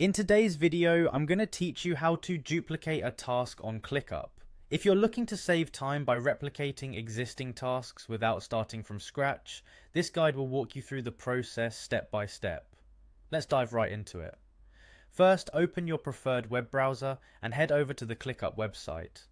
In today's video, I'm going to teach you how to duplicate a task on Clickup. If you're looking to save time by replicating existing tasks without starting from scratch, this guide will walk you through the process step by step. Let's dive right into it. First, open your preferred web browser and head over to the Clickup website.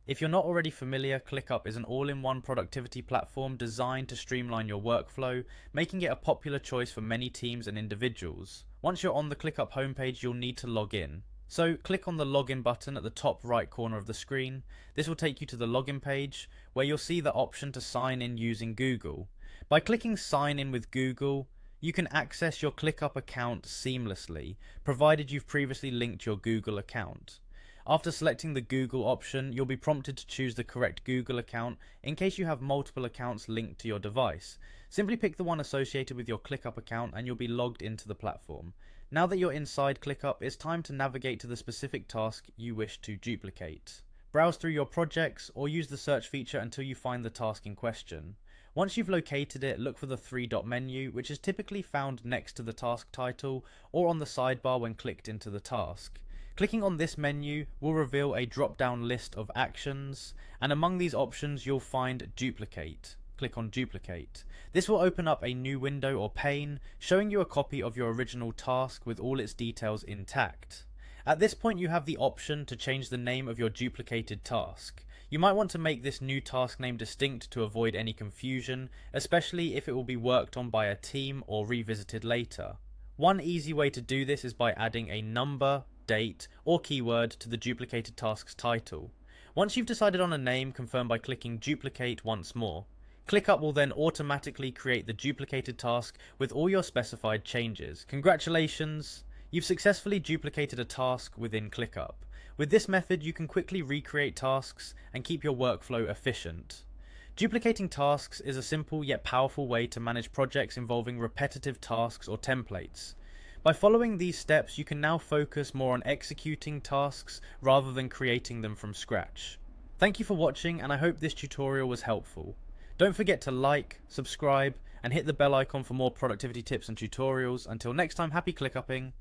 If you're not already familiar, Clickup is an all-in-one productivity platform designed to streamline your workflow, making it a popular choice for many teams and individuals. Once you're on the Clickup homepage, you'll need to log in. So click on the login button at the top right corner of the screen. This will take you to the login page, where you'll see the option to sign in using Google. By clicking sign in with Google, you can access your Clickup account seamlessly, provided you've previously linked your Google account. After selecting the Google option, you'll be prompted to choose the correct Google account in case you have multiple accounts linked to your device. Simply pick the one associated with your Clickup account and you'll be logged into the platform. Now that you're inside Clickup, it's time to navigate to the specific task you wish to duplicate. Browse through your projects or use the search feature until you find the task in question. Once you've located it, look for the three-dot menu, which is typically found next to the task title or on the sidebar when clicked into the task. Clicking on this menu will reveal a drop-down list of actions, and among these options you'll find Duplicate. Click on Duplicate. This will open up a new window or pane, showing you a copy of your original task with all its details intact. At this point you have the option to change the name of your duplicated task. You might want to make this new task name distinct to avoid any confusion, especially if it will be worked on by a team or revisited later. One easy way to do this is by adding a number, date, or keyword to the duplicated task's title. Once you've decided on a name, confirm by clicking Duplicate once more. Clickup will then automatically create the duplicated task with all your specified changes. Congratulations! You've successfully duplicated a task within Clickup. With this method, you can quickly recreate tasks and keep your workflow efficient. Duplicating tasks is a simple yet powerful way to manage projects involving repetitive tasks or templates. By following these steps, you can now focus more on executing tasks rather than creating them from scratch. Thank you for watching, and I hope this tutorial was helpful. Don't forget to like, subscribe, and hit the bell icon for more productivity tips and tutorials. Until next time, happy ClickUpping.